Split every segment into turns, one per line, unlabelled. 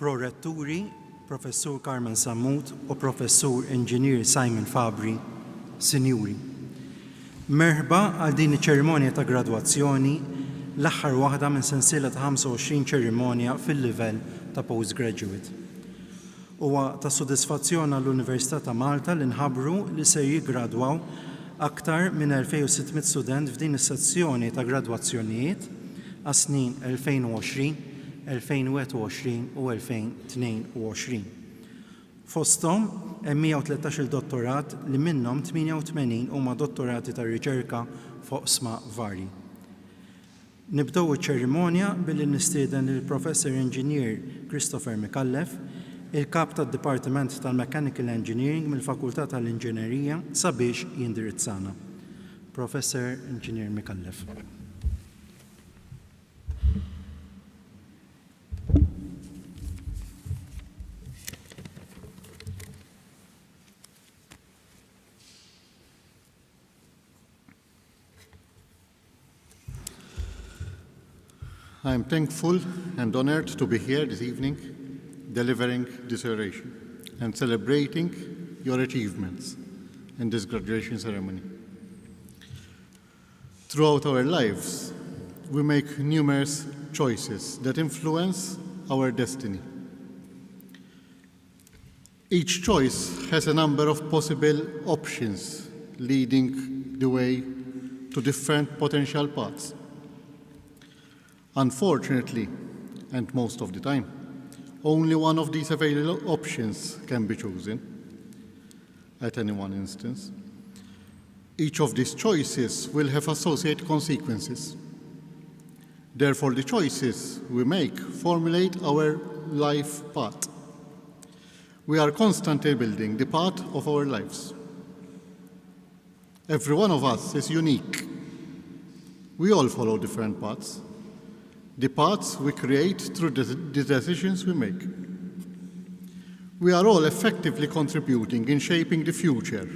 Proretturi, Professur Carmen Samut u Professur Inġinier Simon Fabri, Sinjuri, merħba għal din iċ-ċerimonja ta' gradwazzjoni l-aħħar waħda minn sensiela ta' 25 ċerimonja fil-livell ta' postgraduate. Huwa ta' sodisfazzjon għall-Università ta' Malta li nħabbru li se jiggradwaw aktar minn 2600 student f'din is-sezzjoni ta' gradwazzjonijiet għas-snin 2020, 2021 u 2022. Fosthom hemm 113 dottorat li minnhom 88 huma dottorati ta' riċerka fuq sma varji. Nibdew iċ-ċerimonja billi nistieden lill-Professor Engineer Christopher Mikallef, il-kap tad-Dipartiment tal-Mechanical Engineering mill-Fakultà tal-Inġinerija sabiex jindirizzana. Professor Engineer Mikallef.
I am thankful and honored to be here this evening, delivering this oration and celebrating your achievements in this graduation ceremony. Throughout our lives, we make numerous choices that influence our destiny. Each choice has a number of possible options leading the way to different potential paths. Unfortunately, and most of the time, only one of these available options can be chosen at any one instance. Each of these choices will have associated consequences. Therefore, the choices we make formulate our life path. We are constantly building the path of our lives. Every one of us is unique. We all follow different paths. The paths we create through the decisions we make. We are all effectively contributing in shaping the future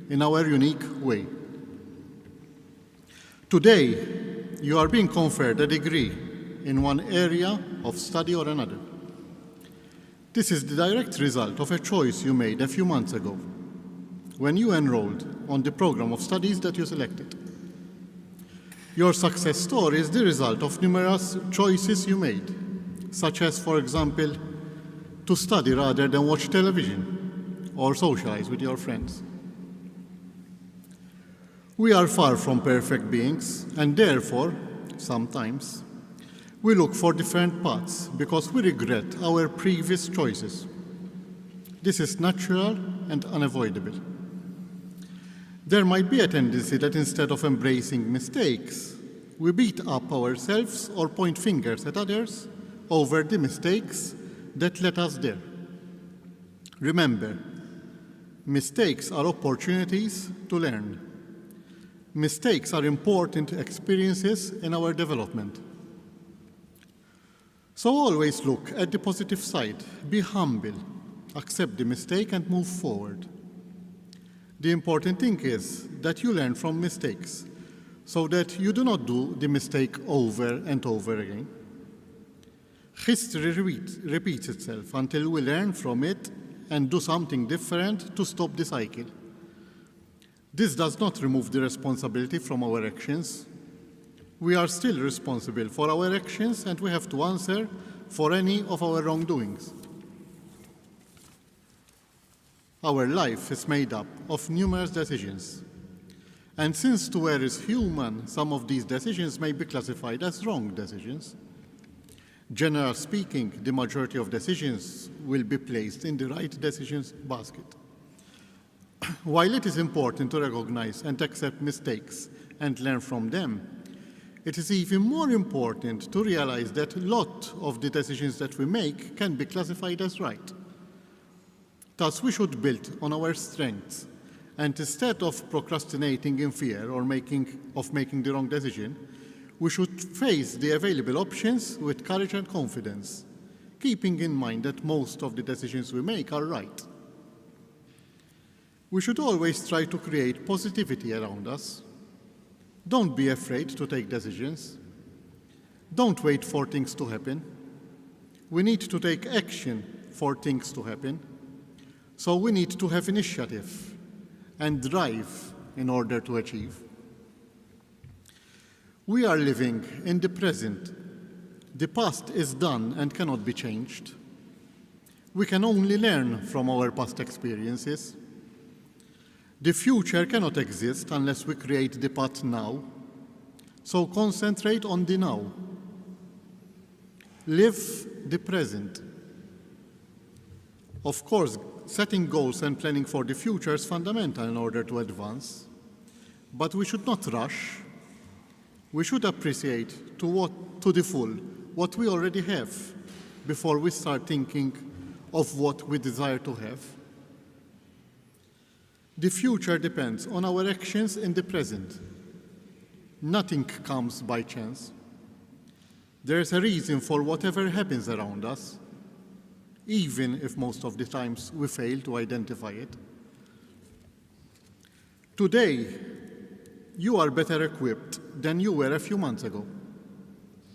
in our unique way. Today, you are being conferred a degree in one area of study or another. This is the direct result of a choice you made a few months ago when you enrolled on the program of studies that you selected. Your success story is the result of numerous choices you made, such as, for example, to study rather than watch television or socialize with your friends. We are far from perfect beings, and therefore, sometimes, we look for different paths because we regret our previous choices. This is natural and unavoidable. There might be a tendency that instead of embracing mistakes, we beat up ourselves or point fingers at others over the mistakes that led us there. Remember, mistakes are opportunities to learn. Mistakes are important experiences in our development. So always look at the positive side, be humble, accept the mistake and move forward. The important thing is that you learn from mistakes so that you do not do the mistake over and over again. History repeats itself until we learn from it and do something different to stop the cycle. This does not remove the responsibility from our actions. We are still responsible for our actions and we have to answer for any of our wrongdoings. Our life is made up of numerous decisions. And since to err is human, some of these decisions may be classified as wrong decisions. Generally speaking, the majority of decisions will be placed in the right decisions basket. While it is important to recognize and accept mistakes and learn from them, it is even more important to realize that a lot of the decisions that we make can be classified as right. Thus, we should build on our strengths, and instead of procrastinating in fear or making the wrong decision, we should face the available options with courage and confidence, keeping in mind that most of the decisions we make are right. We should always try to create positivity around us. Don't be afraid to take decisions. Don't wait for things to happen. We need to take action for things to happen. So we need to have initiative and drive in order to achieve. We are living in the present. The past is done and cannot be changed. We can only learn from our past experiences. The future cannot exist unless we create the path now. So concentrate on the now. Live the present. Of course, setting goals and planning for the future is fundamental in order to advance. But we should not rush. We should appreciate to the full what we already have before we start thinking of what we desire to have. The future depends on our actions in the present. Nothing comes by chance. There is a reason for whatever happens around us, even if most of the times we fail to identify it. Today, you are better equipped than you were a few months ago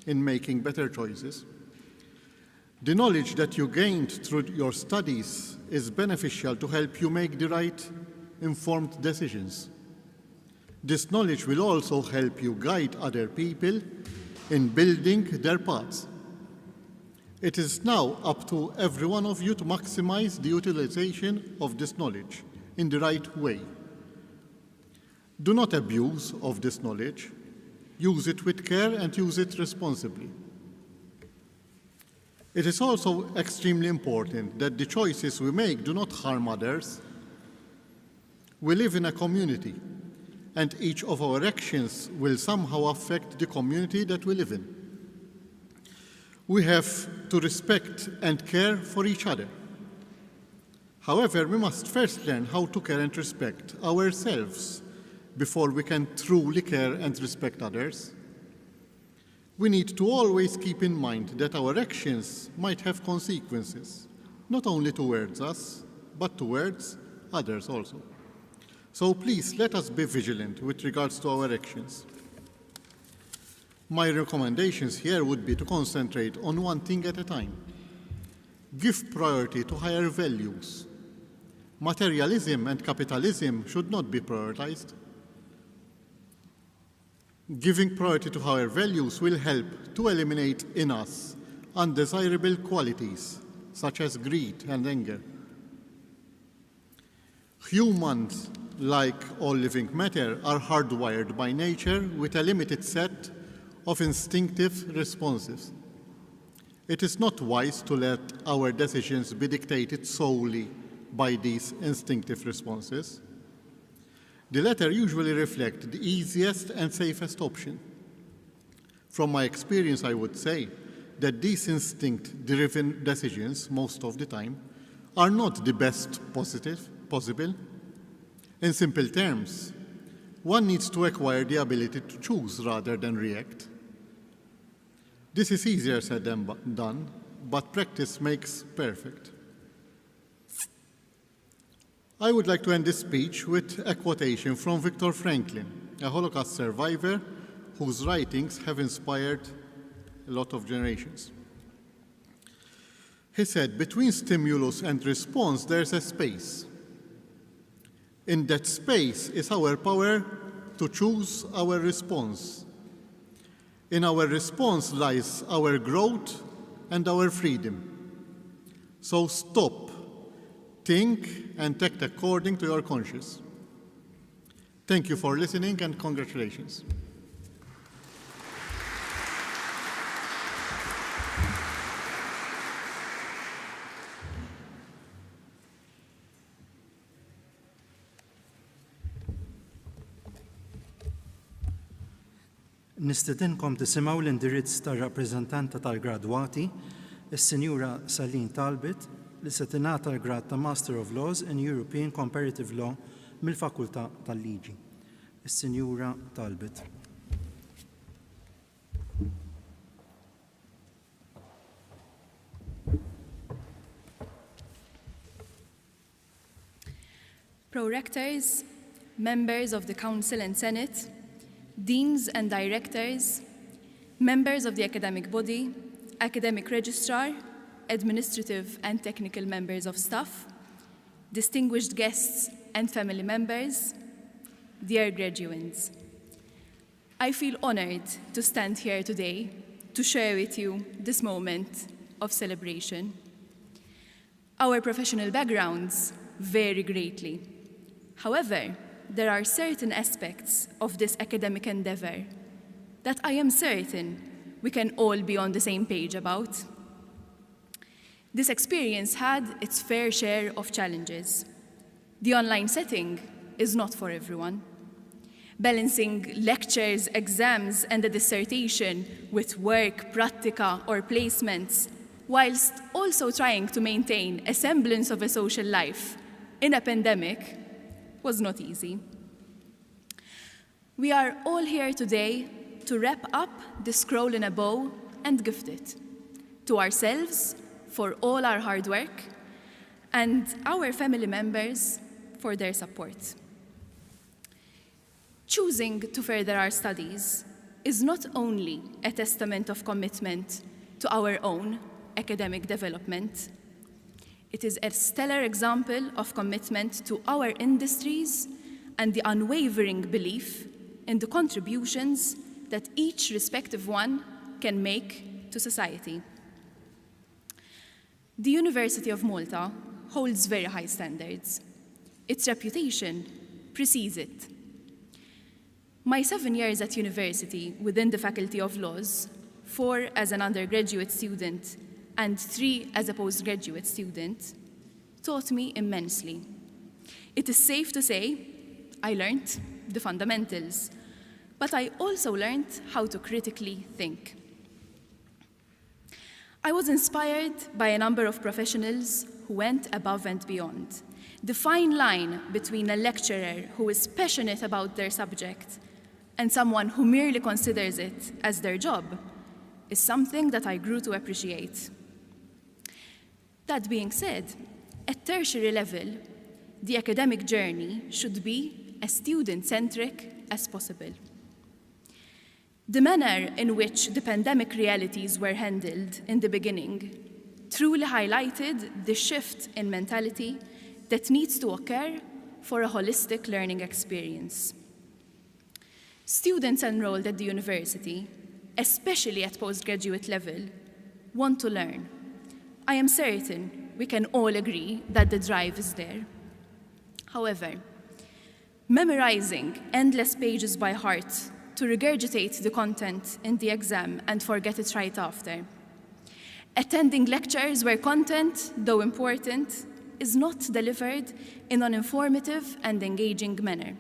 in making better choices. The knowledge that you gained through your studies is beneficial to help you make the right, informed decisions. This knowledge will also help you guide other people in building their paths. It is now up to every one of you to maximize the utilization of this knowledge in the right way. Do not abuse of this knowledge. Use it with care and use it responsibly. It is also extremely important that the choices we make do not harm others. We live in a community, and each of our actions will somehow affect the community that we live in. We have to respect and care for each other. However, we must first learn how to care and respect ourselves before we can truly care and respect others. We need to always keep in mind that our actions might have consequences, not only towards us, but towards others also. So please, let us be vigilant with regards to our actions. My recommendations here would be to concentrate on one thing at a time. Give priority to higher values. Materialism and capitalism should not be prioritized. Giving priority to higher values will help to eliminate in us undesirable qualities such as greed and anger. Humans, like all living matter, are hardwired by nature with a limited set of instinctive responses. It is not wise to let our decisions be dictated solely by these instinctive responses. The latter usually reflect the easiest and safest option. From my experience, I would say that these instinct-driven decisions, most of the time, are not the best possible. In simple terms, one needs to acquire the ability to choose rather than react. This is easier said than done, but practice makes perfect. I would like to end this speech with a quotation from Viktor Franklin, a Holocaust survivor whose writings have inspired a lot of generations. He said, "Between stimulus and response, there's a space. In that space is our power to choose our response. In our response lies our growth and our freedom. So stop, think, and act according to your conscience." Thank you for listening, and congratulations.
Nistedinkom tisimgħu l-indirizz tar-rappreżentanta tal-gradwati, is-Sinjura Salin Talbot, li se tingħata l-grad ta' Master of Laws in European Comparative Law mill-Fakultà tal-Liġi. Is-Sinjura Talbot.
Pro-rectors, members of the Council and Senate, deans and directors, members of the academic body, academic registrar, administrative and technical members of staff, distinguished guests and family members, dear graduates, I feel honored to stand here today to share with you this moment of celebration. Our professional backgrounds vary greatly. However, there are certain aspects of this academic endeavor that I am certain we can all be on the same page about. This experience had its fair share of challenges. The online setting is not for everyone. Balancing lectures, exams, and a dissertation with work, practica, or placements, whilst also trying to maintain a semblance of a social life in a pandemic, was not easy. We are all here today to wrap up the scroll in a bow and gift it to ourselves for all our hard work and our family members for their support. Choosing to further our studies is not only a testament of commitment to our own academic development, it is a stellar example of commitment to our industries and the unwavering belief in the contributions that each respective one can make to society. The University of Malta holds very high standards. Its reputation precedes it. My 7 years at university within the Faculty of Laws, 4 as an undergraduate student and 3 as a postgraduate student, taught me immensely. It is safe to say I learned the fundamentals, but I also learned how to critically think. I was inspired by a number of professionals who went above and beyond. The fine line between a lecturer who is passionate about their subject and someone who merely considers it as their job is something that I grew to appreciate. That being said, at tertiary level, the academic journey should be as student-centric as possible. The manner in which the pandemic realities were handled in the beginning truly highlighted the shift in mentality that needs to occur for a holistic learning experience. Students enrolled at the university, especially at postgraduate level, want to learn. I am certain we can all agree that the drive is there. However, memorizing endless pages by heart to regurgitate the content in the exam and forget it right after, attending lectures where content, though important, is not delivered in an informative and engaging manner.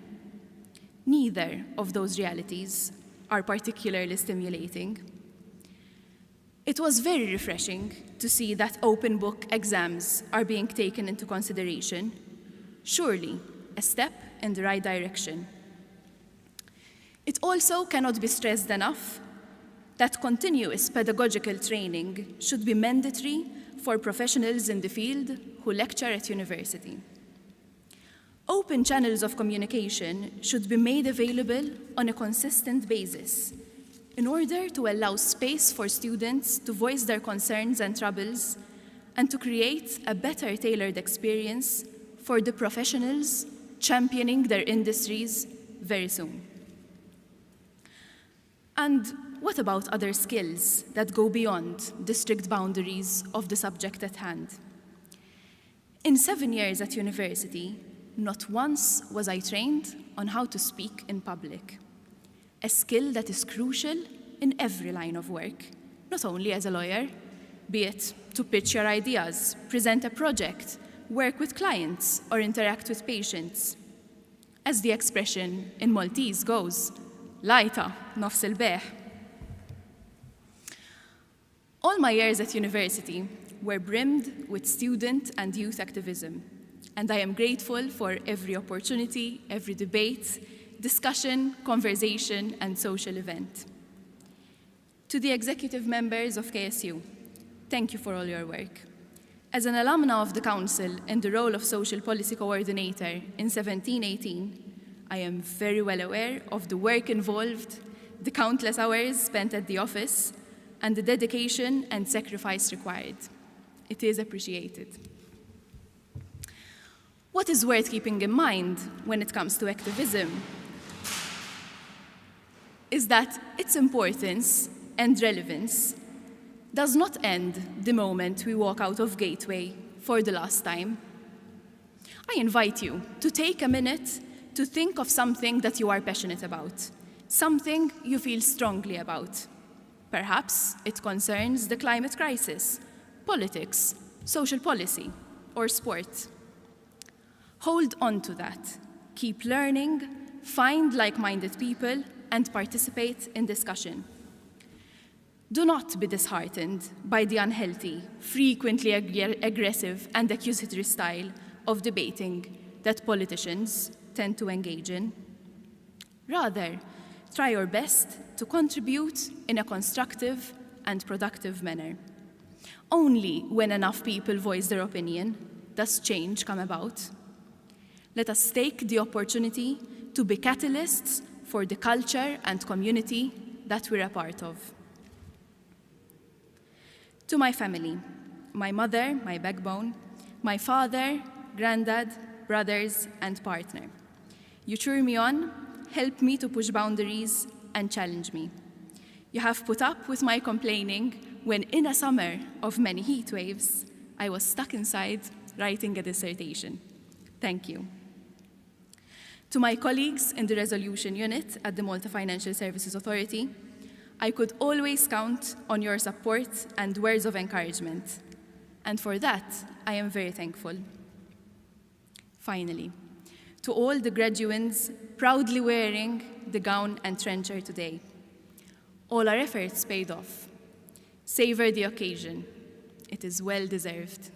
Neither of those realities are particularly stimulating. It was very refreshing to see that open book exams are being taken into consideration, surely a step in the right direction. It also cannot be stressed enough that continuous pedagogical training should be mandatory for professionals in the field who lecture at university. Open channels of communication should be made available on a consistent basis in order to allow space for students to voice their concerns and troubles and to create a better tailored experience for the professionals championing their industries very soon. And what about other skills that go beyond the strict boundaries of the subject at hand? In 7 years at university, not once was I trained on how to speak in public, a skill that is crucial in every line of work, not only as a lawyer, be it to pitch your ideas, present a project, work with clients, or interact with patients. As the expression in Maltese goes, lajta nofs il-beħ. All my years at university were brimmed with student and youth activism, and I am grateful for every opportunity, every debate, discussion, conversation, and social event. To the executive members of KSU, thank you for all your work. As an alumna of the Council in the role of Social Policy Coordinator in 17-18, I am very well aware of the work involved, the countless hours spent at the office, and the dedication and sacrifice required. It is appreciated. What is worth keeping in mind when it comes to activism is that its importance and relevance does not end the moment we walk out of Gateway for the last time. I invite you to take a minute to think of something that you are passionate about, something you feel strongly about. Perhaps it concerns the climate crisis, politics, social policy, or sport. Hold on to that. Keep learning, find like-minded people, and participate in discussion. Do not be disheartened by the unhealthy, frequently aggressive, and accusatory style of debating that politicians tend to engage in. Rather, try your best to contribute in a constructive and productive manner. Only when enough people voice their opinion does change come about. Let us take the opportunity to be catalysts for the culture and community that we're a part of. To my family, my mother, my backbone, my father, granddad, brothers, and partner. You cheer me on, help me to push boundaries, and challenge me. You have put up with my complaining when, in a summer of many heat waves, I was stuck inside writing a dissertation. Thank you. To my colleagues in the resolution unit at the Malta Financial Services Authority, I could always count on your support and words of encouragement. And for that, I am very thankful. Finally, to all the graduates proudly wearing the gown and trencher today, all our efforts paid off. Savor the occasion. It is well deserved.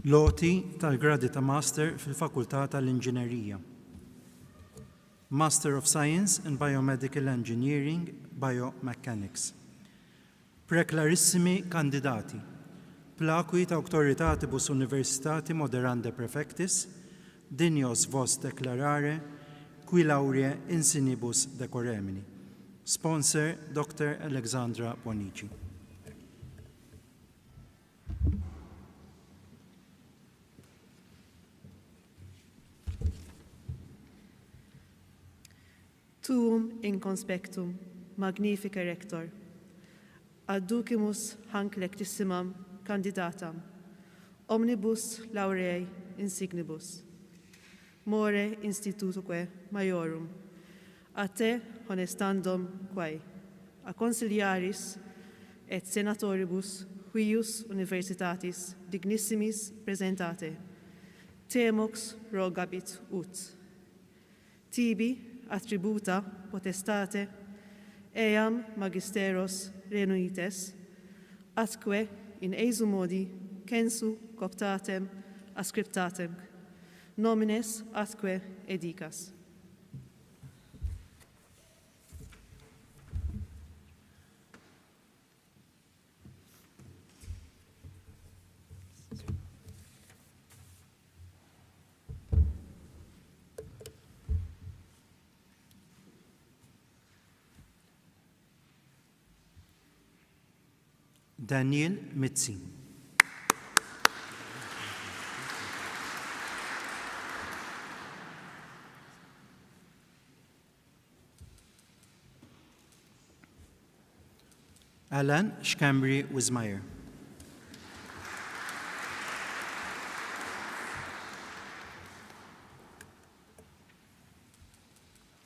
Loti tal-gradi ta' Master fil-Fakultà tal-Inġinerija. Master of Science in Biomedical Engineering, Biomechanics. Preklarissimi kandidati. Plakwi ta' auctoritatibus universitati moderande prefectis, dinios vos declarare, qui laurea insinibus decoremini. Sponsor Dr. Alexandra Bonici.
Tuum in conspectum, magnifica rector, adducimus hanc lectissimam candidatam, omnibus laureae insignibus, more institutoque maiorum, a te honestandum quae, a consiliaris et senatoribus huius universitatis dignissimis presentate, temux rogabit ut. Tibi attributa potestate, eam magisteros renuites, atque in eisu modi censu coptatem ascriptatem, nomines atque edicas.
Daniel Mitzi. Alan Schcambry Wismeyer.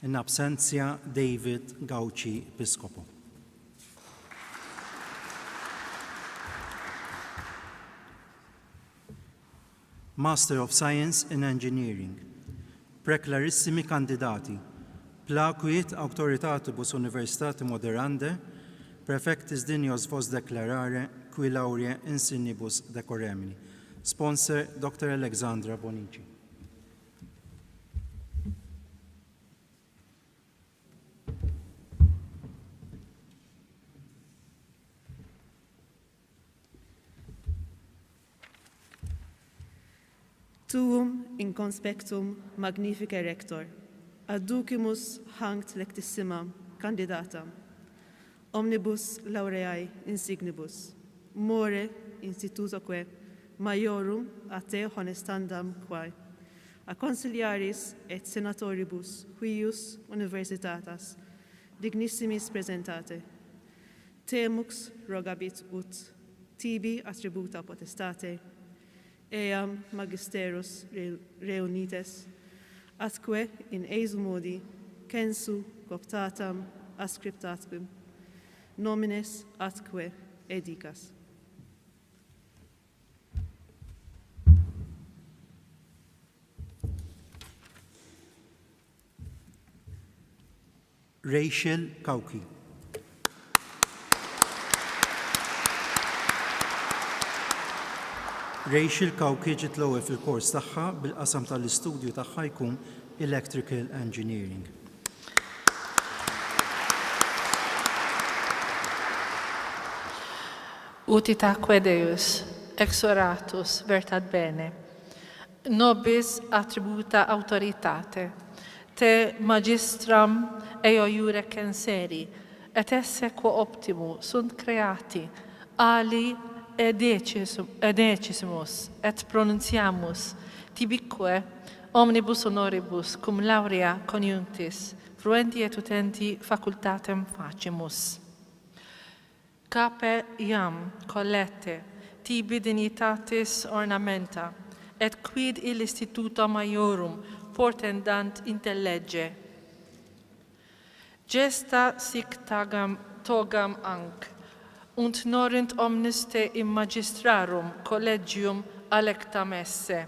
In absentia, David Gauci Piscopo. Master of Science in Engineering. Preclarissimi candidati. Placuit auctoritatibus universitati moderande, prefectis dinios vos declarare, qui laurea insignibus decoremini. Sponsor Dr. Alexandra Bonici.
Tuum in conspectum magnifica rector, adducimus hanc lectissimam candidatam, omnibus laureae insignibus, more institutoque maiorum a te honestandam quae, a consiliaris et senatoribus huius universitatas dignissimis presentate, temux rogabit ut, tibi attributa potestate, eam magisteros reunites, atque in eisu modi censu coptatam ascriptatum, nomines atque edicas.
Rachel Kauki. Rachel Kauki ġiet l-ewwel fil-kors tagħha bil-qasam tal-istudju tagħha jkun Electrical Engineering.
Utitaque Deus, ex oratus vertat bene, nobis attributa autoritate, te magistram eo iure censeri, et esse quo optimu sunt creati, ali edecissimus et pronunciamus, tibique omnibus honoribus cum laurea coniunctis, fruenti et utenti facultatem facimus. Cape iam collette, tibi dignitatis ornamenta, et quid il instituto maiorum portendant intellegge. Gesta sic togam anc, und norint omnis te in magistrarum collegium alectam esse.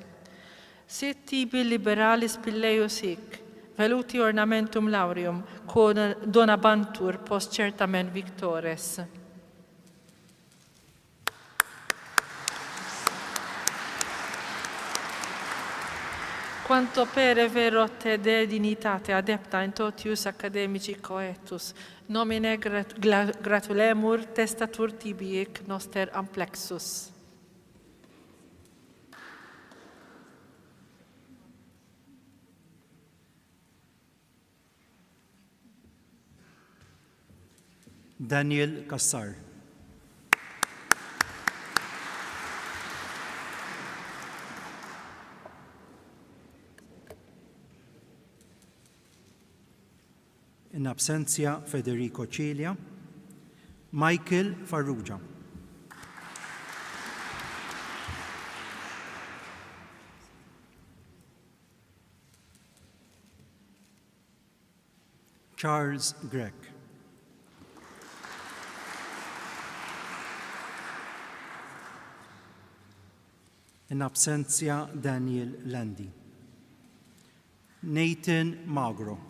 Sit tibi liberalis pilleus hic, veluti ornamentum laureum, quo donabantur post certamen victores. quanto pere vero te de dignitate adepta in totius academici coetus, nomine gratulemur testatur tibiic noster amplexus.
Daniel Kassar. In absentia Federico Cilia, Michael Farrugia. Charles Gregg. In absentia Daniel Landi. Nathan Magro.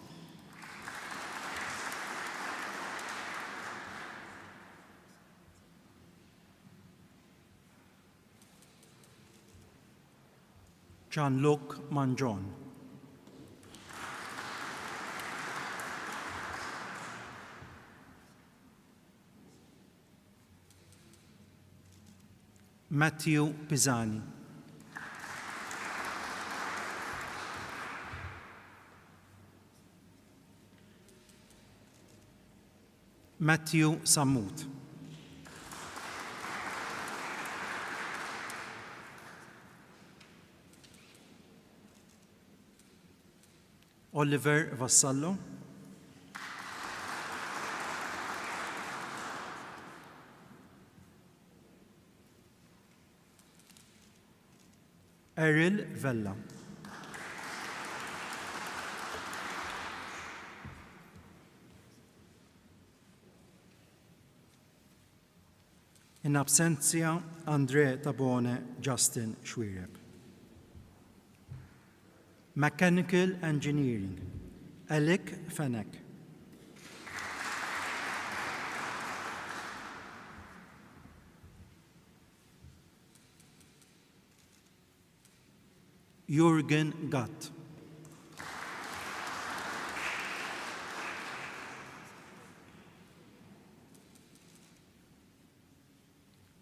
Jean-Luc Manjon. Matthew Pisani. Matthew Samut. Oliver Vassallo. Eril Vella. In absentia Andre Tabone Justin Schwireb. Mechanical Engineering, Alec Fennec. Jürgen Gatt.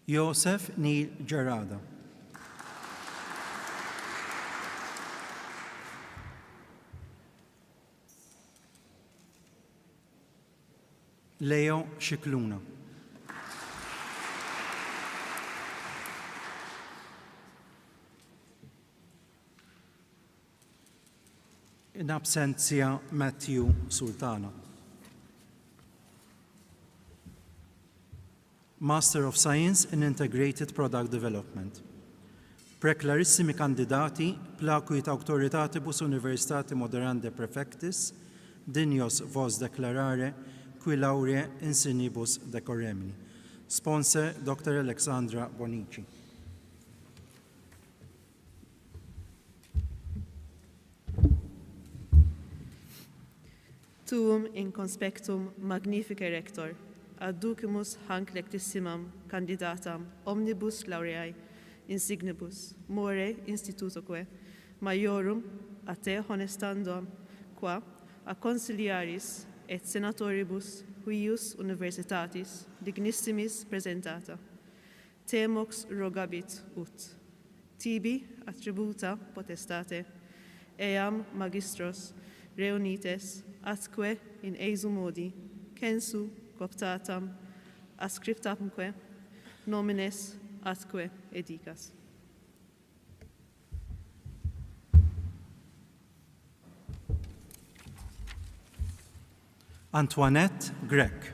Joseph Neil Gerada. Leo Shikluna. In absentia Matthew Sultana. Master of Science in Integrated Product Development. Preclarissimi candidati, placuit auctoritatibus universitati moderande prefectis, dignos vos declarare, qui laurea insinibus decoremini. Sponsor Dr. Alexandra Bonici.
Tuum in conspectum magnifica rector, adducimus hanc lectissimam candidatam omnibus laureae insignibus more institutoque maiorum a te honestandum qua a consiliaris et senatoribus huius universitatis dignissimis presentata temox rogabit ut tibi attributa potestate eam magistros reunites atque in eisu modi censu cooptatam ascriptamque nomines atque edicas.
Antoinette Gregg.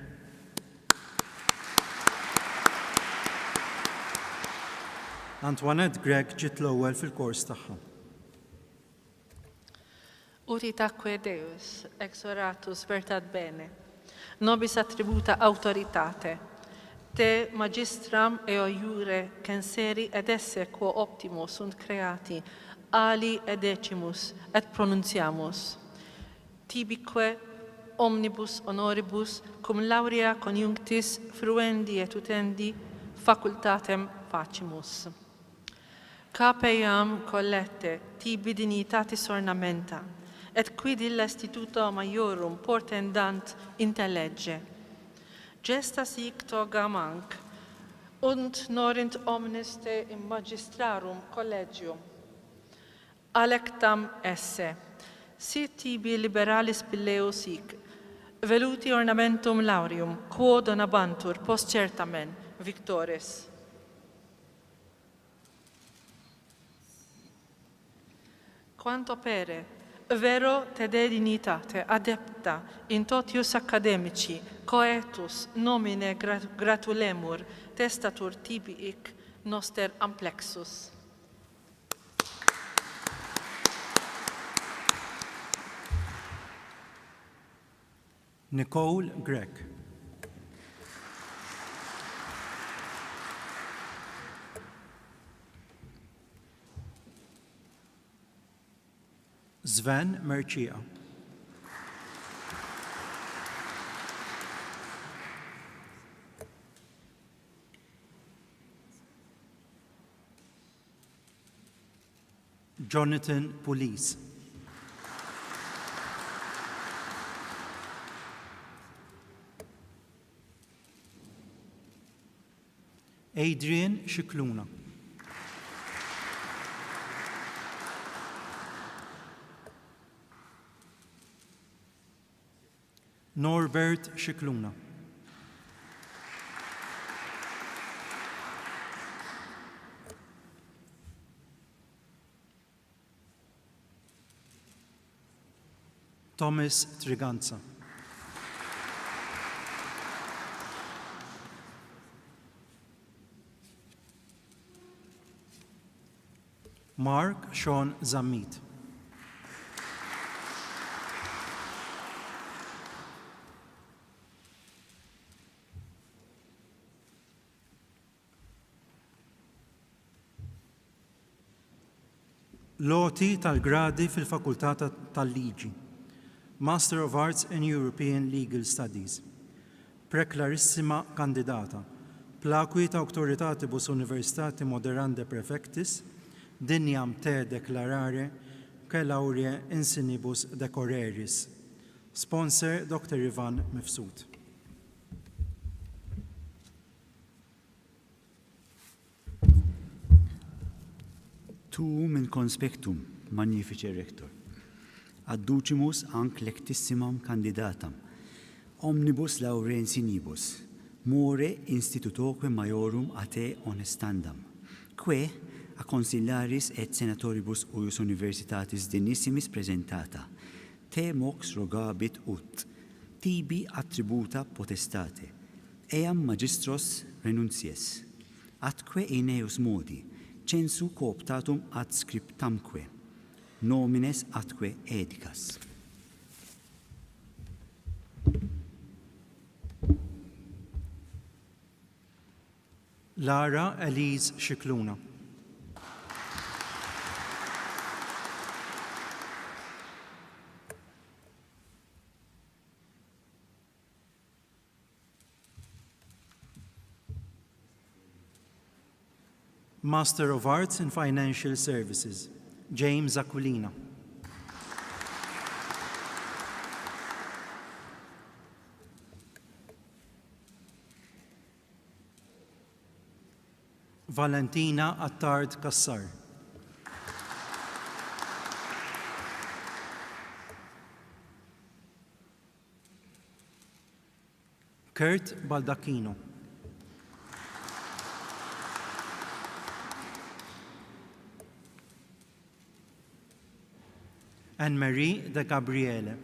Antoinette Gregg ġiet l-ewwel fil-kors tagħha.
Utitaque Deus, ex oratus vertat bene, nobis attributa autoritate, te magistram eo iure censeri ed esse quo optimo sunt creati, ali ed decimus et pronunciamus. Tibique omnibus honoribus cum laurea coniunctis fruendi et utendi facultatem facimus. Capeiam collette, tibi dignitatis ornamenta, et quid illa instituto maiorum portendant intellegge. Gestas hic toga manc, und norint omnes te in magistrarum collegium. Alectam esse, sit tibi liberalis pilleus hic, veluti ornamentum laureum, quo donabantur post certamen victores. Quanto pere, vero te de dignitate adepta in totius academici, coetus nomine gratulemur, testatur tibi hic noster amplexus.
Nicole Grek. Sven Mercia. Jonathan Police. Adrian Shikluna. Norbert Shikluna. Thomas Triganza. Mark Sean Zammit. Loti tal-gradi fil-Fakultà tal-Liġi. Master of Arts in European Legal Studies. Preklarissima kandidata. Plaqui ta' auctoritatibus universitati moderande prefectis, dinjam te declarare che laurea insinibus decoreris. Sponsor Dr. Ivan Mifsud.
Tu min conspectum, magnifice rector, adducimus anc lectissimam candidatam, omnibus laurea insinibus, more institutoque maiorum a te honestandam, que a consigliaris et senatoribus uius universitatis denissimis presentata, te mox rogabit ut, tibi attributa potestate, eam magistros renuncies, atque ineus modi, censu cooptatum ad scriptamque, nomines atque edicas.
Lara Elise Shikluna. Master of Arts in Financial Services, James Aquilina. Valentina Attard Kassar. Kurt Baldacchino. Anne-Marie de Gabriele.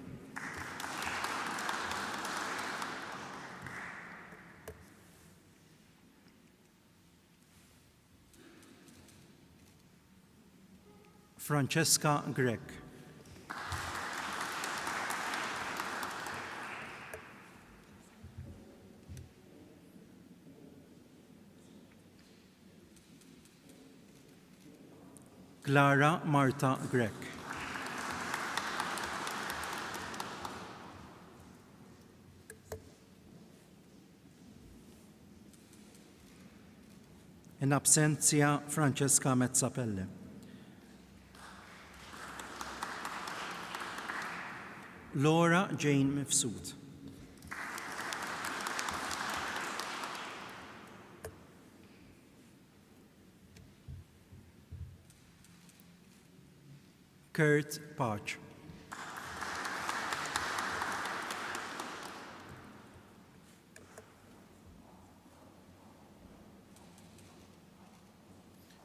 Francesca Grek. Clara Marta Grek. In absenzia Francesca Mezzapelle. Laura Jane Mifsud. Kurt Parch.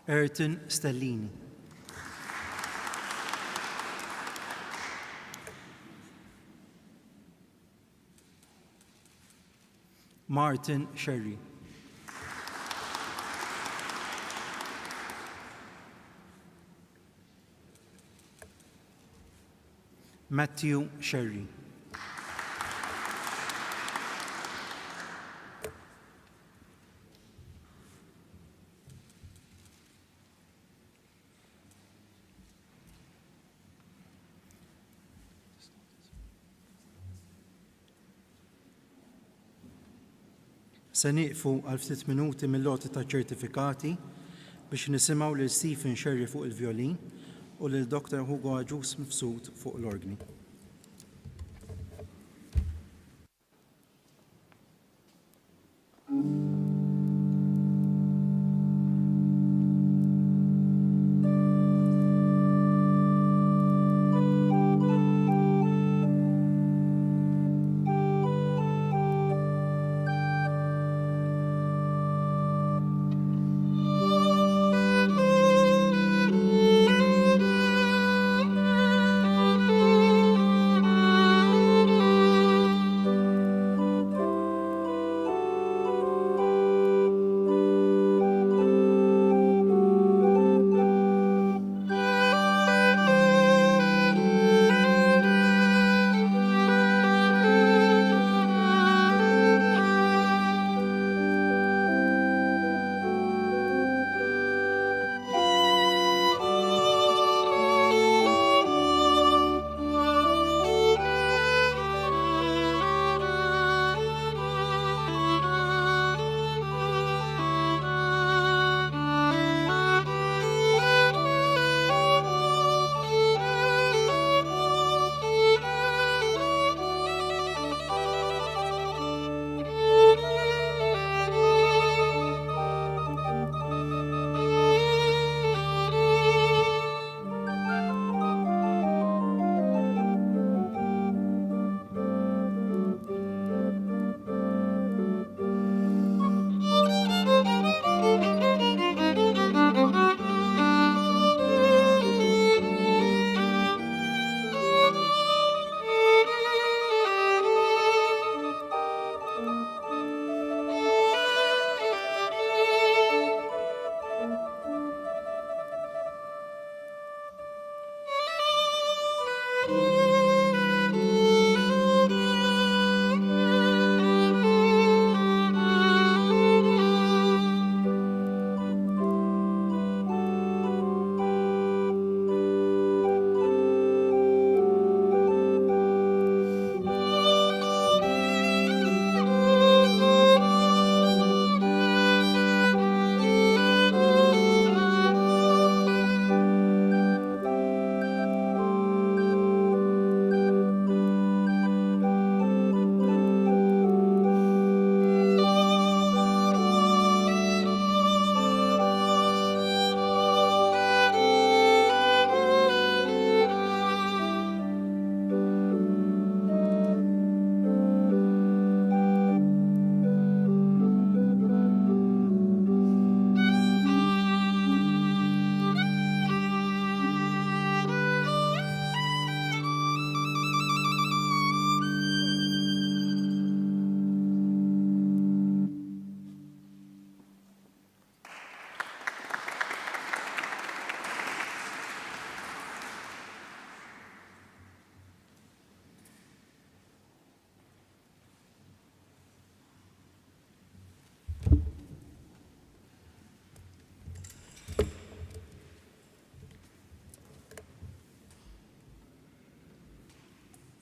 Ayrton Stellini. Martin Sherry. Matthew Sherry. Se nieqfu għal ftit minuti mill-loti ta' ċertifikati biex nisimgħu lil Stephen Sherry fuq il-violin u lil Dr. Hugo Aġus Mifsud fuq l-organi.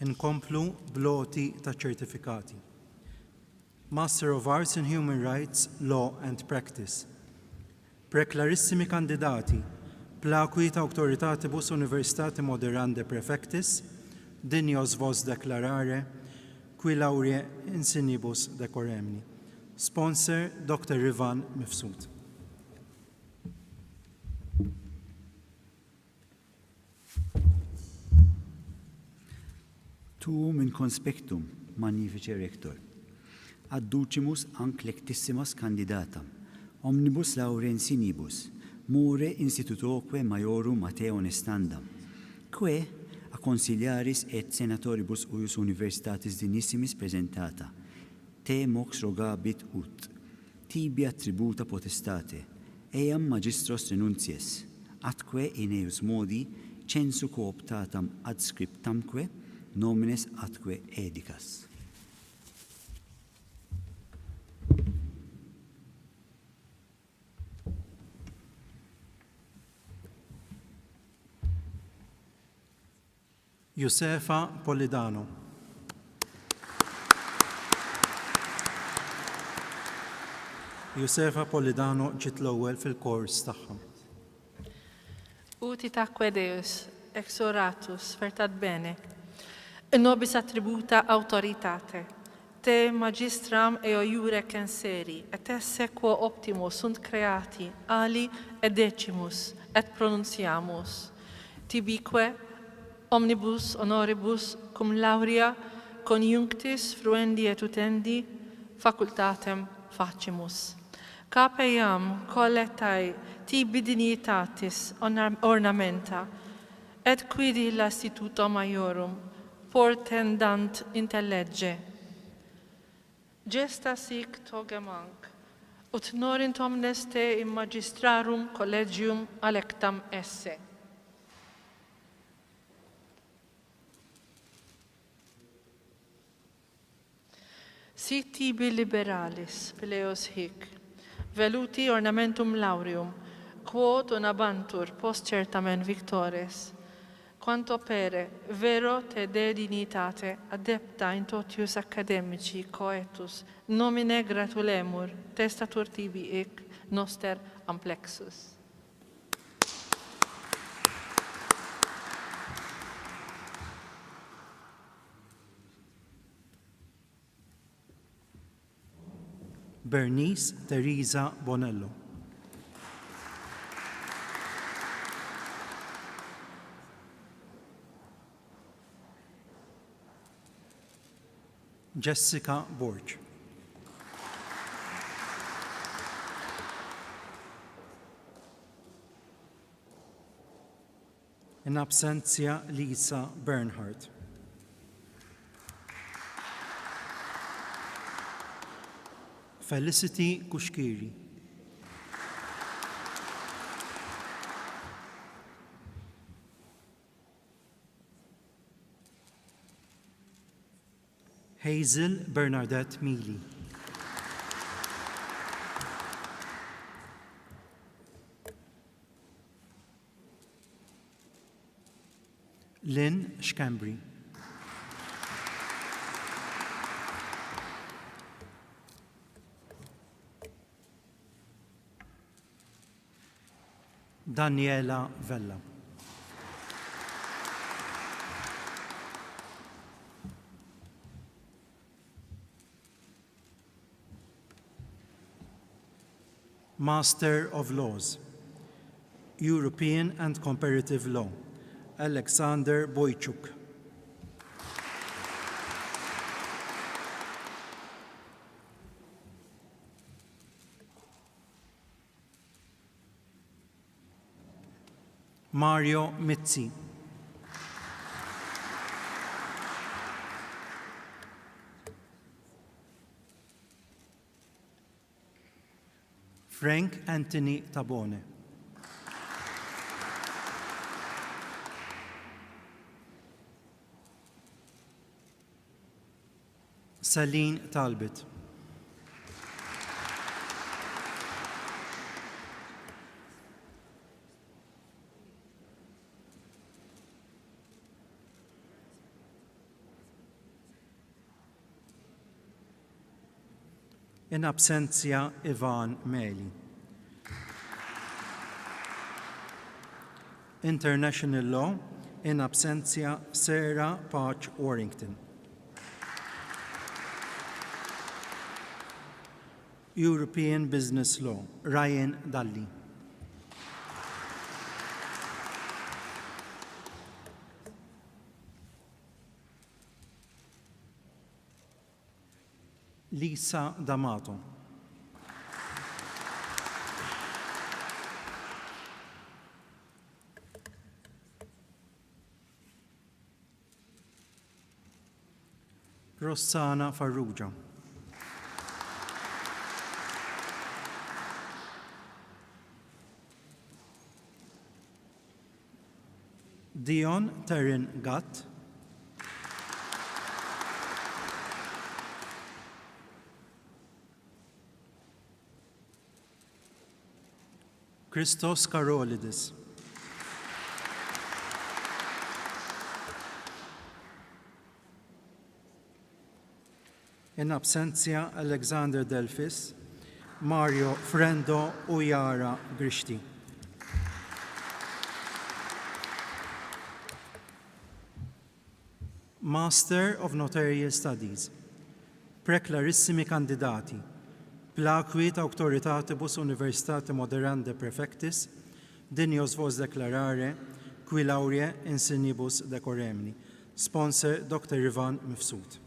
Inkomplu bloti ta' ċertifikati. Master of Arts in Human Rights, Law and Practice. Preklarissimi kandidati, plakui ta' autoritatibus universitati moderande prefectis, dinios vos declarare, qui laurea insinibus decoremni. Sponsor Dr. Rivan Mifsud.
Tu min conspectum magnifice rector, adducimus anc lectissimas candidatam, omnibus laurensinibus, more institutoque maiorum Mateo nestandam, que a consiliaris et senatoribus uius universitatis dinissimis presentata, te mox rogabit ut, tibi attributa potestate, eam magistros renuncies, atque in eius modi censu cooptatam ad scriptamque, nomines atque edicas.
Josefa Polidano. Josefa Polidano ġiet l-ewwel fil-kors tagħha.
Uti tacque Deus, ex oratus, vertat bene, nobis attributa autoritate, te magistram eo iure censeri, et esse quo optimus sunt creati, ali et decimus, et pronunciamus, tibique omnibus honoribus cum laurea conjunctis fruendi et utendi facultatem facimus. Cape iam collectae tibi dignitatis ornamenta, et quidi l'astituto maiorum portendant intellegge. Gesta sic togemanc, ut norint omnes te in magistrarum collegium alectam esse. Si tibi liberalis, pileos hic, veluti ornamentum laureum, quod donabantur post certamen victores, quanto pere vero te de dignitate adepta in totius academici coetus, nomine gratulemur, testatur tibi hic noster amplexus.
Bernice Teresa Bonello. Jessica Borch. In absentia Lisa Bernhardt. Felicity Kushkiri. Hazel Bernadette Mealy. Lynn Schcambry. Daniela Vella. Master of Laws, European and Comparative Law, Alexander Boychuk. Mario Mizzi. Frank Anthony Tabone. Saline Talbot. In absentia Ivan Meli. International Law in absentia Sarah Patch Warrington. European Business Law, Ryan Dalli. Lisa D'Amato. Rossana Farrugia. Dion Terrin Gatt. Christos Karolidis. In absentia Alexander Delfis, Mario Frendo u Jara Grishti. Master of Notarial Studies, preklarissimi kandidati, plakwit auctoritatibus Universitati Moderande Prefectis, dinios vos declarare, qui laurea insignibus decoremni. Sponsor Dr. Ivan Mifsud.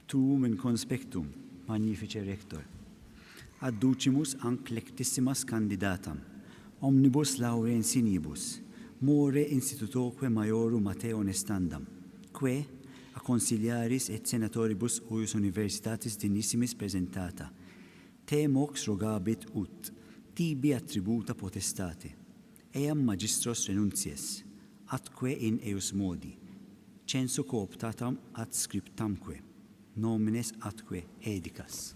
Tu min conspectum, magnifice rector, adducimus anc lectissimas candidatam, omnibus laurea insignibus, more institutoque maiorum Mateo Nestandam, que a consiliaris et senatoribus uius universitatis dignissimis presentata, te mox rogabit ut, tibi attributa potestate, eam magistros renuncies, atque in eus modi, censo cooptatam ad scriptamque, nomines atque edicas.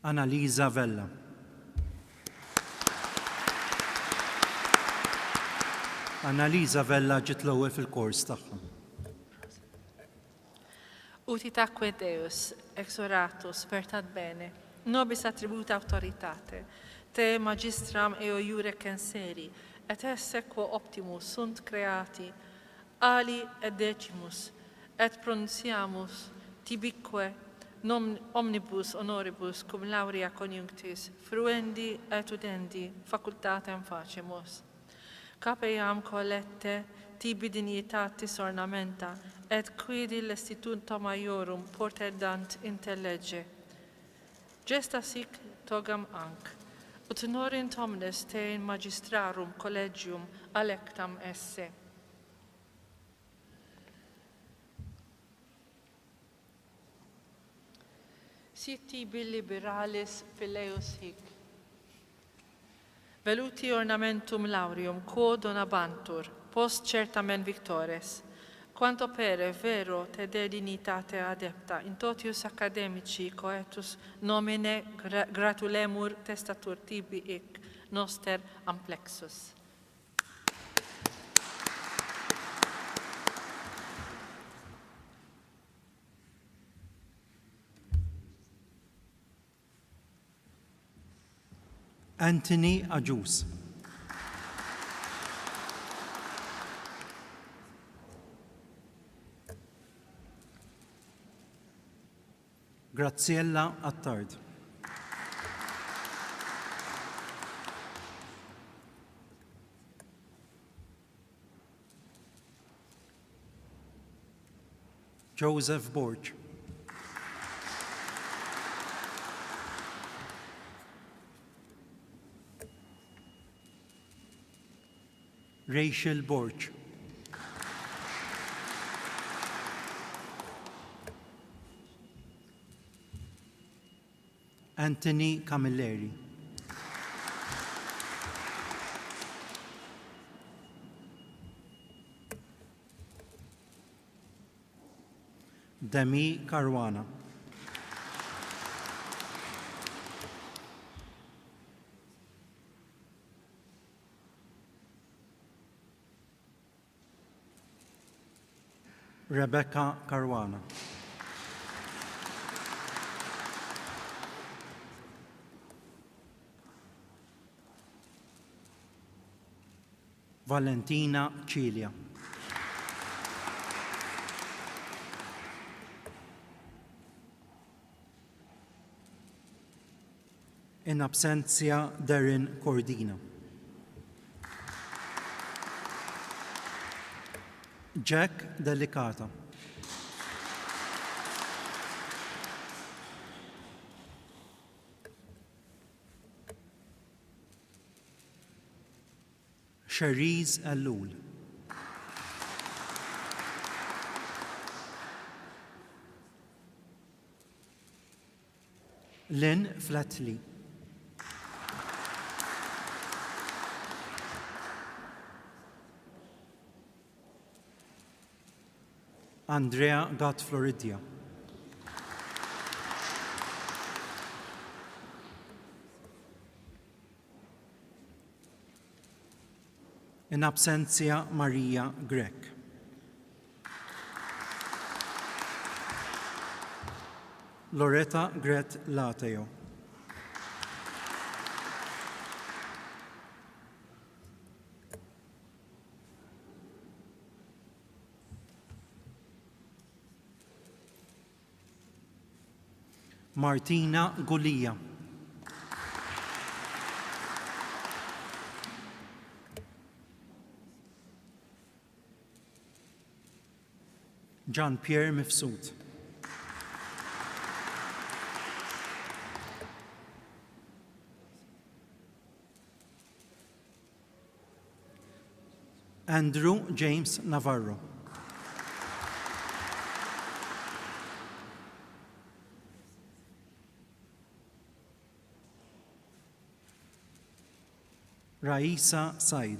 Annalisa Vella. Annalisa Vella ġiet l-ewwel fil-kors tagħha.
Utitaque Deus, exoratus, vertat bene, nobis attributa autoritate, te magistram eo iure censeri, et esse quo optimus sunt creati, ali et decimus, et pronunciamus tibique omnibus honoribus cum laurea conjunctis, fruendi et udendi facultatem facemus. Capeam collette tibi dignitatis ornamenta, et quidi l'Instituto Maiorum portendant intellegge. Gesta sic togam anc, ut honorint omnes te in magistrarum collegium alectam esse. Sit tibi liberalis fileus hic. Veluti ornamentum laureum quo donabantur, post certamen victores, quanto pere vero te de dignitate adepta in totius academici coetus nomine gratulemur testatur tibi hic noster amplexus.
Anthony Ajus. Graziella Attard. Joseph Borch. Rachel Borch. Anthony Camilleri. Demi Caruana. Rebecca Caruana. Valentina Cilia. In absentia, Darren Cordina. Jack Delicata. Shariz Alloul. Lynn Flatley. Andrea Gatfloridia. In absentia, Maria Grek. Loretta Gret Lateo. Martina Gulia. Jean-Pierre Mifsud. Andrew James Navarro. Raisa Said.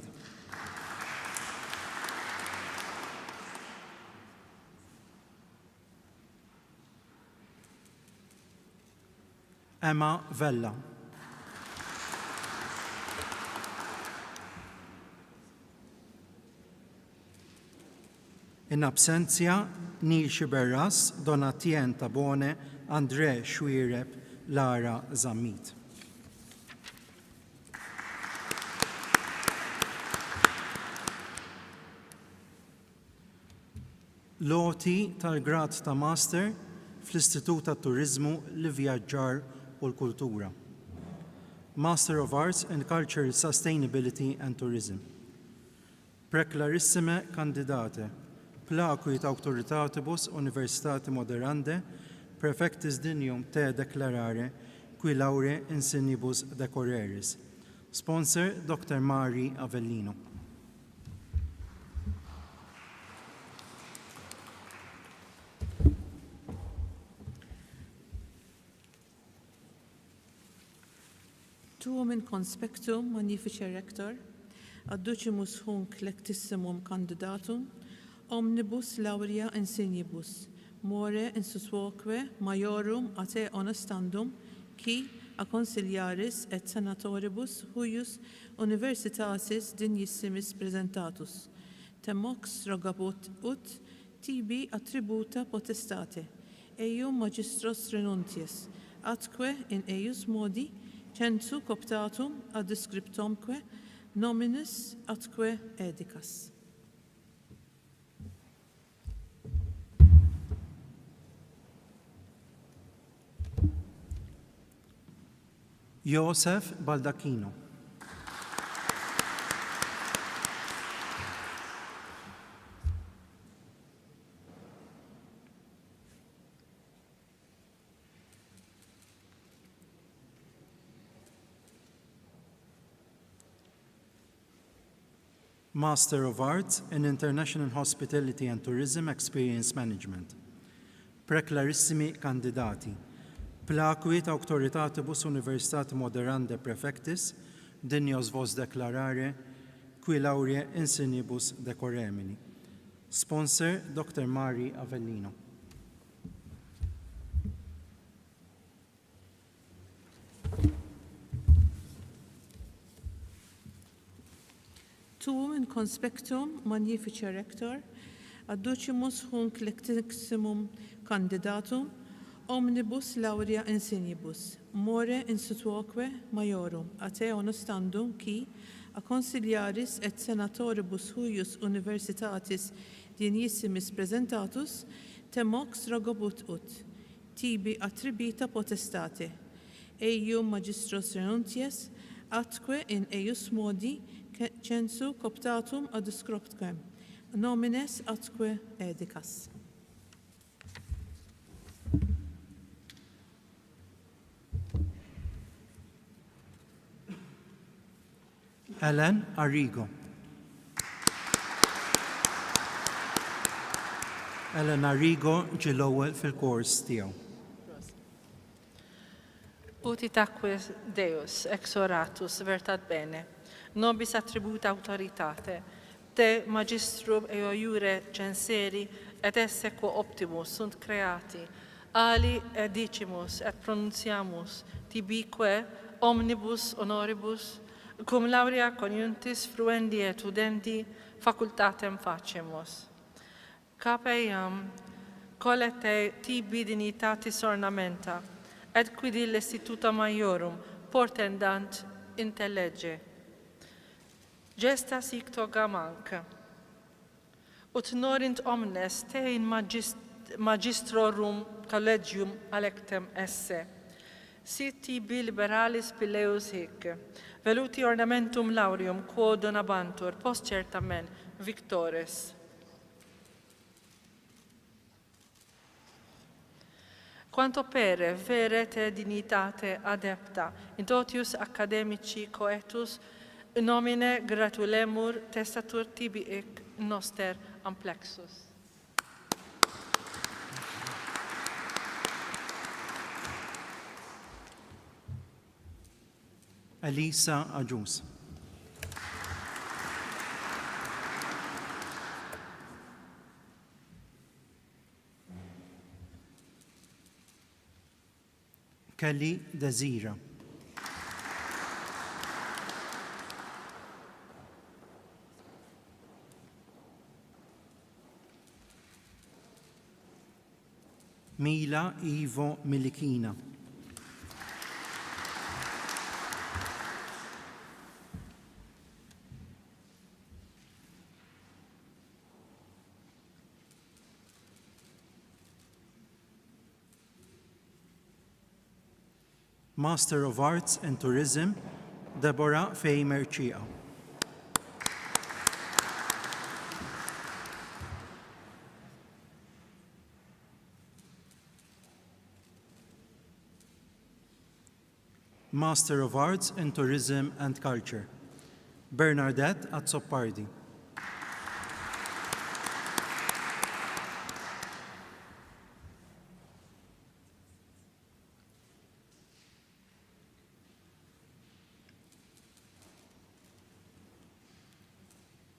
Emma Vella. In absentia, Neil Xiberras, Donatien Tabone, Andre Xwireb, Lara Zammit. Loti tal-grad ta' Master fl-Istitut ta' Turizmu, l-Vjaġġar u l-Kultura. Master of Arts in Cultural Sustainability and Tourism. Preklarissime kandidate. Plakuit autoritatibus Universitati Moderande, Prefectis Dinium te declarare, qui laure insignibus decoreris. Sponsor Dr. Mari Avellino.
Tuum in conspectum magnifice rector, adducimus hunc lectissimum candidatum, omnibus laurea insignibus, more insusvoque maiorum a te honestandum, qui a consiliaris et senatoribus huius universitatis dignissimis presentatus, temox rogabut ut tibi attributa potestate, eium magistros renuntius, atque in eius modi censu coptatum ad descriptumque nominis atque edicas.
Josef Baldacchino. Master of Arts in International Hospitality and Tourism Experience Management. Preklarissimi kandidati. Plakuit auctoritatibus Universitati Moderande Prefectis, dinios vos declarare, qui laurea insignibus decoremini. Sponsor Dr. Mari Avellino.
Tuum in conspectum magnifice rector, adducimus hunc lectissimum candidatum, omnibus laurea insignibus, more instituoque maiorum, ate honestandum qui, a consiliaris et senatoribus huius universitatis dignissimis presentatus, temox rogobut ut, tibi attribita potestate, eium magistros renunties, atque in eius modi censu coptatum aduscroptquem, nomines atque edicas.
Ellen Arrigo. Ellen Arrigo ġie l-ewwel fil-kors tiegħu.
Ut itaque Deus, ex oratus, vertat bene, nobis attributa autoritate, te magistrum eo iure censeri, et esse quo optimus sunt creati, ali edicimus et pronunciamus, tibique omnibus honoribus, cum laurea coniuntis fruendi et udenti facultatem facemus. Capeiam, colete tibi dignitatis ornamenta, et quid instituta maiorum portendant intellegge. Gestas icto gamanc, ut norint omnes te in magistrorum collegium alectem esse, sit tibi liberalis pileus hic, veluti ornamentum laureum quo donabantur post certamen victores. Quanto pere vere te dignitate adepta, in totius academici coetus, nomine gratulemur testatur tibi ec noster amplexus.
Elisa Agius. Kelly Desira. Mila Ivo Milikina. Master of Arts in Tourism, Deborah Feimer Chia. Master of Arts in Tourism and Culture, Bernadette Azzopardi.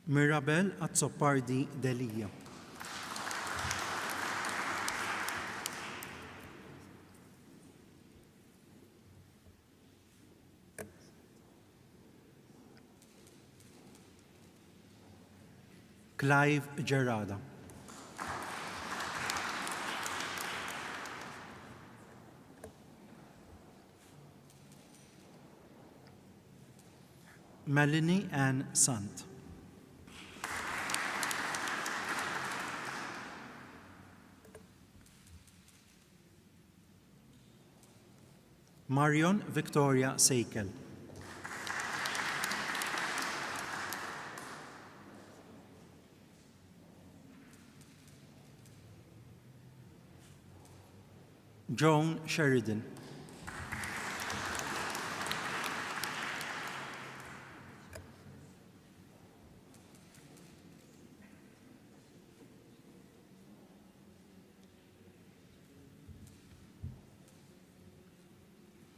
Mirabel Azzopardi Delia. Clive Gerada. Melanie Ann Sant. Marion Victoria Seikel. Joan Sheridan.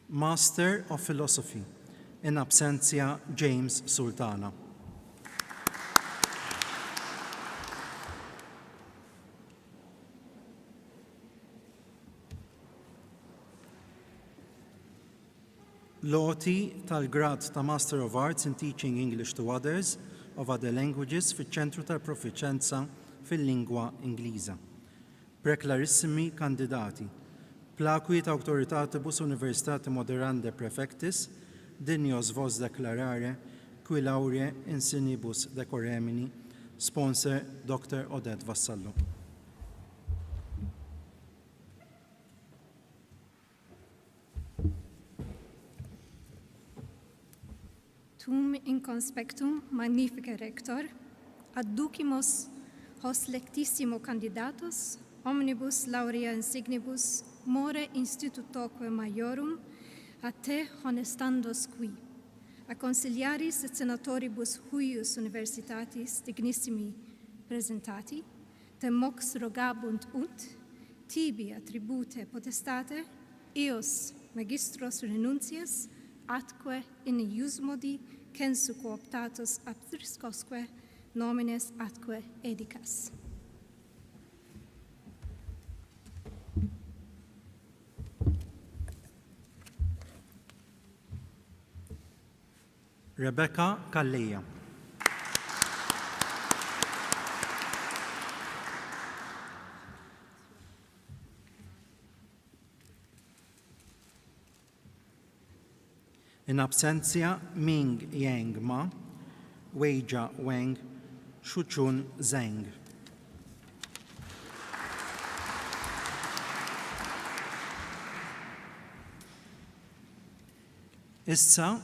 Master of Philosophy, in absentia James Sultana. Loti tal-grad ta' Master of Arts in Teaching English to Others of Other Languages fiċ-ċentru tal-Profiċenza fil-lingwa Ingliża. Preklarissimi kandidati. Plakwit autoritatibus universitati moderande prefectis, dinios vos declarare, qui laurea insinibus decoremini, sponsor Dr. Oded Vassallo.
Tum in conspectum magnifica rector, adducimus hos lectissimo candidatus, omnibus laurea insignibus, more institutoque maiorum, a te honestandos qui, a consiliaris et senatoribus huius universitatis dignissimi presentati, te mox rogabunt ut, tibi attribute potestate, eos magistros renuncias, atque in iusmodi censu cooptatus abtriscosque nomines atque edicas.
Rebecca Calleja. In absentia Ming Yang Ma, Weijia Wang, Shuchun Zheng. Issa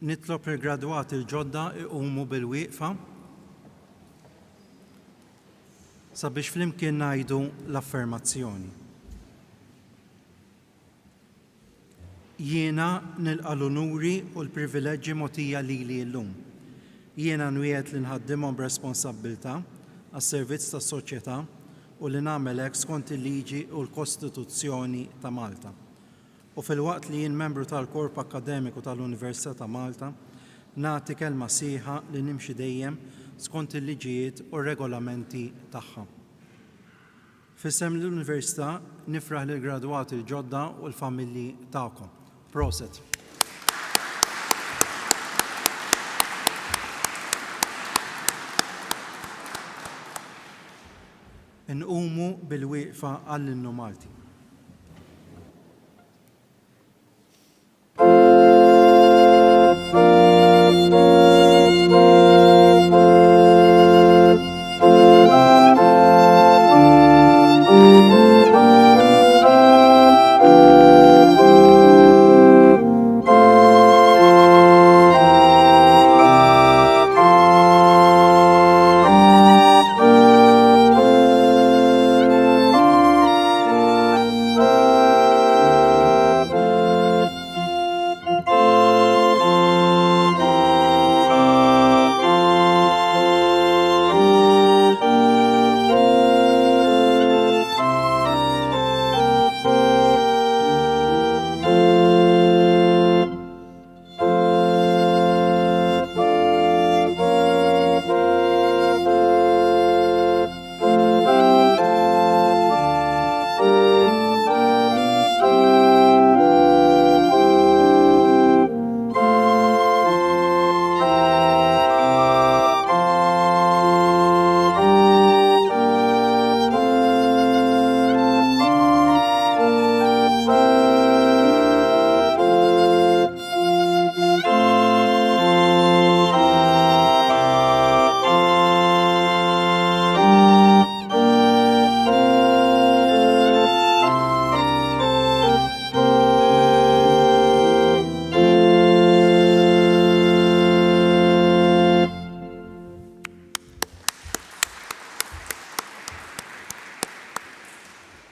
nitlob il-gradwati l-ġodda iqumu bil-wieqfa sabiex flimkien ngħidu l-affermazzjoni. Jiena nilqa l-unuri u l-privileġġi mogħtija lili llum. Jiena nwiegħed li nħaddimhom b'responsabbiltà għas-servizz tas-soċjetà u li nagħmel hekk skont il-liġi u l-Kostituzzjoni ta' Malta. U fil-waqt li jien membru tal-Korp Akademiku tal-Università ta' Malta, nagħti kelma sieħa li nimxi dejjem skont il-liġijiet u r-regolamenti tagħha. F'isem l-Università nifraħ lil gradwati l-ġodda u l-familji tagħkom. Proset. Inqumu bil-wieqfa għall-innu Malti.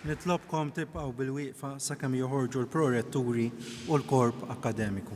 Nitlobkom tibqgħu bil-wieqfa sakemm joħorġu l-proretturi u l-korp akademiku.